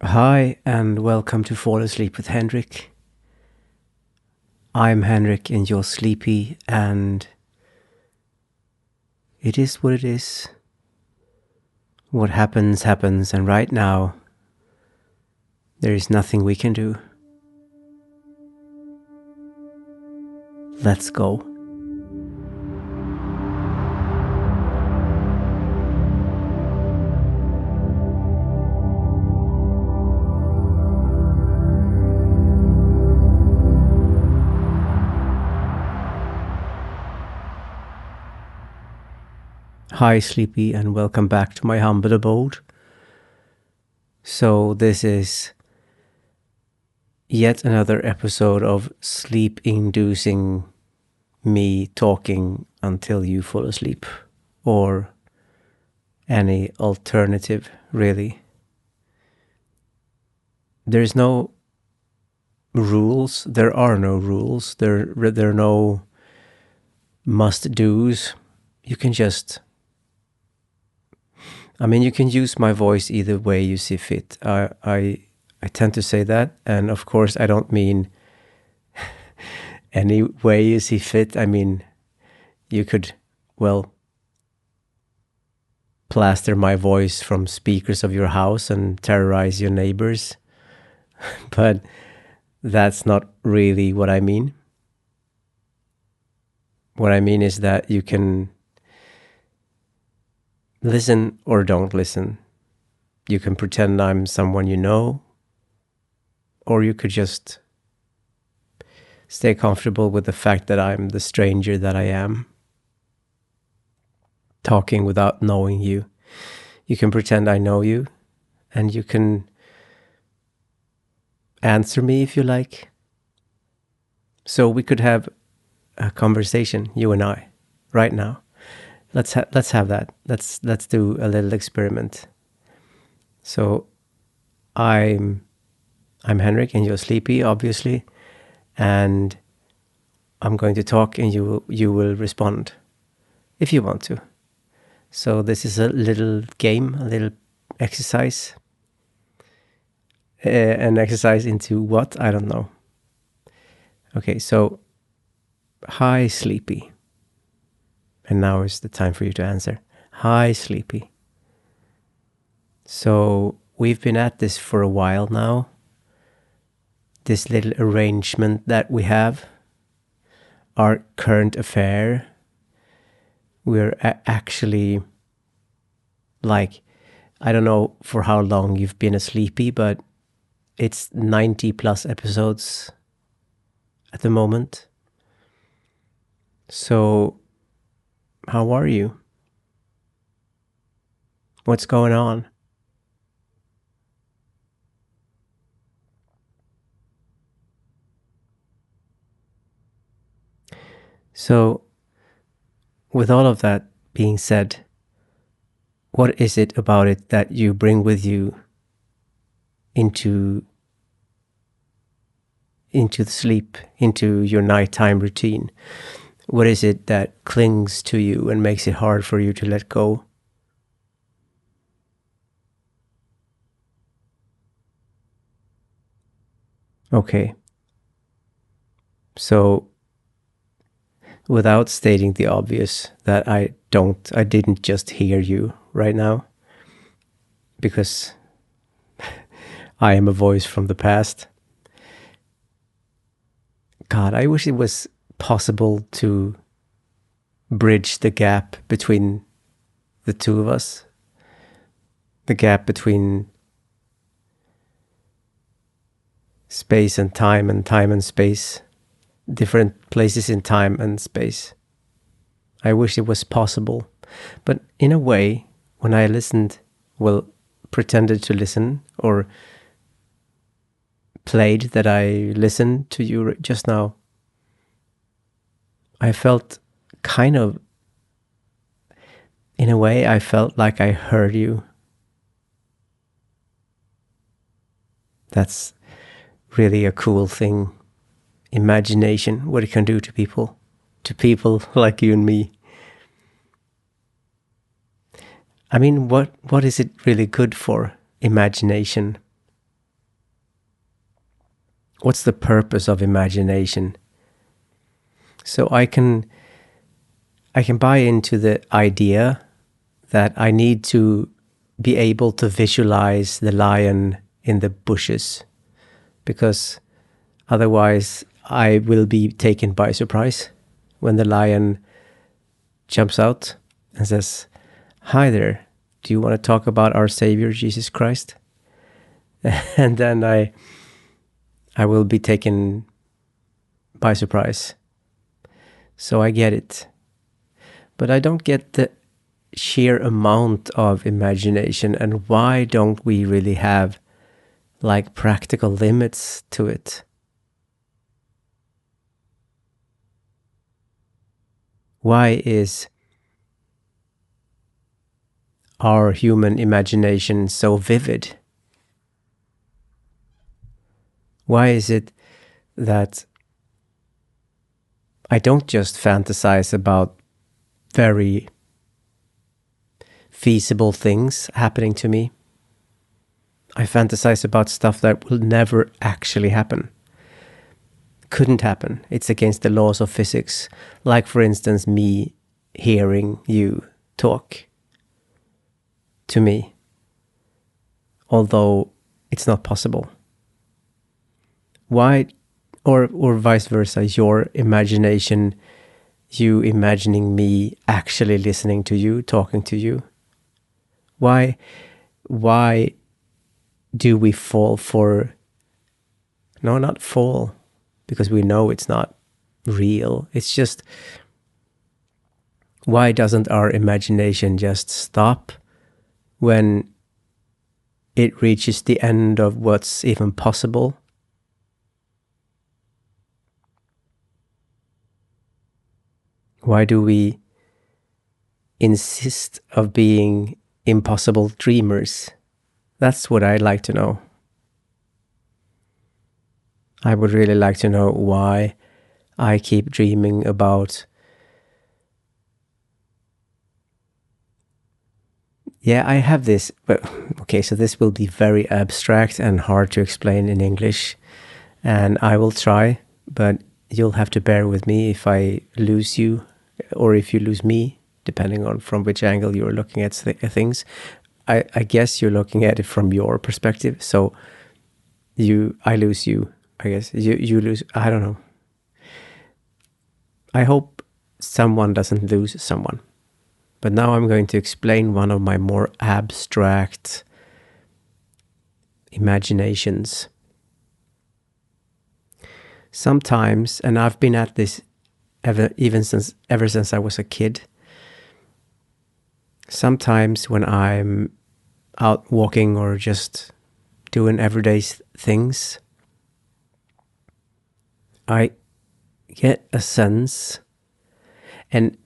Hi, and welcome to Fall Asleep with Henrik. I'm Henrik, and you're sleepy, and it is what it is. What happens, happens, and right now, there is nothing we can do. Let's go. Hi, sleepy, and welcome back to my humble abode. So, this is yet another episode of sleep-inducing me talking until you fall asleep, or any alternative, really. There's no rules. There are no rules. There are no must-dos. You can just... you can use my voice either way you see fit. I tend to say that, and of course I don't mean any way you see fit. I mean, you could, plaster my voice from speakers of your house and terrorize your neighbors. But that's not really what I mean. What I mean is that you can listen or don't listen. You can pretend I'm someone you know, or you could just stay comfortable with the fact that I'm the stranger that I am, talking without knowing you. You can pretend I know you, and you can answer me if you like. So we could have a conversation, you and I, right now. Let's have that. Let's do a little experiment. So I'm Henrik, and you're sleepy, obviously, and I'm going to talk, and you will respond if you want to. So this is a little game, a little exercise. An exercise into what? I don't know. Okay, so hi, sleepy. And now is the time for you to answer. Hi, sleepy. So we've been at this for a while now. This little arrangement that we have, our current affair, we're actually, like, I don't know for how long you've been a sleepy, but it's 90 plus episodes at the moment. So, how are you? What's going on? So, with all of that being said, what is it about it that you bring with you into the sleep, into your nighttime routine? What is it that clings to you and makes it hard for you to let go? Okay. So, without stating the obvious, that I didn't just hear you right now, because I am a voice from the past. God, I wish it was possible to bridge the gap between the two of us. The gap between space and time and space. Different places in time and space. I wish it was possible. But in a way, when I listened, pretended to listen, or played that I listened to you just now, I felt kind of, in a way, I felt like I heard you. That's really a cool thing. Imagination, what it can do to people like you and me. I mean, what is it really good for? Imagination. what's the purpose of imagination? So I can buy into the idea that I need to be able to visualize the lion in the bushes, because otherwise I will be taken by surprise when the lion jumps out and says, "Hi there, do you want to talk about our Savior Jesus Christ?" And then I will be taken by surprise. So I get it. But I don't get the sheer amount of imagination, and why don't we really have like practical limits to it? Why is our human imagination so vivid? Why is it that I don't just fantasize about very feasible things happening to me? I fantasize about stuff that will never actually happen. Couldn't happen. It's against the laws of physics. Like, for instance, me hearing you talk to me, although it's not possible. Why, or vice versa, your imagination, you imagining me actually listening to you, talking to you? Why do we fall for, no, not fall, because we know it's not real. It's just, why doesn't our imagination just stop when it reaches the end of what's even possible? Why do we insist of being impossible dreamers? That's what I'd like to know. I would really like to know why I keep dreaming about, yeah, I have this, but okay, so this will be very abstract and hard to explain in English, and I will try, but you'll have to bear with me if I lose you, or if you lose me, depending on from which angle you're looking at things. I guess you're looking at it from your perspective, so I lose you, I guess. You lose, I don't know. I hope someone doesn't lose someone. But now I'm going to explain one of my more abstract imaginations. Sometimes, and I've been at this ever since I was a kid, sometimes when I'm out walking or just doing everyday things, I get a sense, and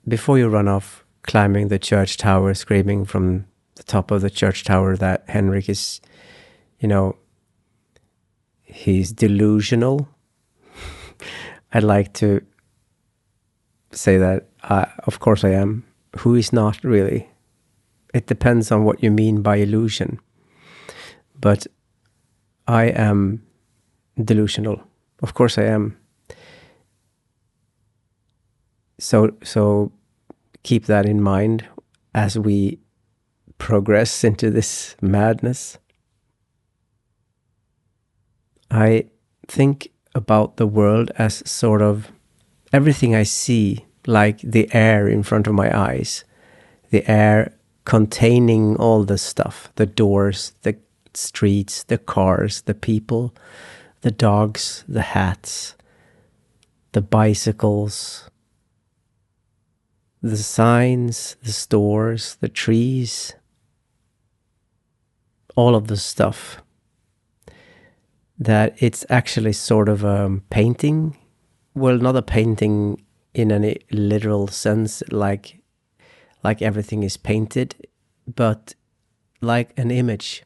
before you run off climbing the church tower, screaming from the top of the church tower that Henrik is, he's delusional, I'd like to say that, of course I am. Who is not really? It depends on what you mean by illusion. But I am delusional. Of course I am. So keep that in mind as we progress into this madness. I think about the world as sort of everything I see, like the air in front of my eyes, the air containing all the stuff, the doors, the streets, the cars, the people, the dogs, the hats, the bicycles, the signs, the stores, the trees, all of the stuff. That it's actually sort of a painting. Well, not a painting in any literal sense, like everything is painted, but like an image.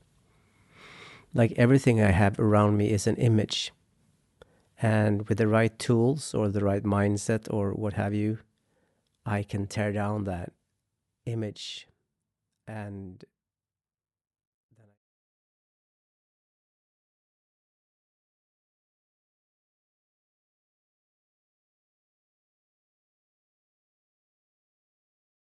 Like everything I have around me is an image. And with the right tools or the right mindset or what have you, I can tear down that image and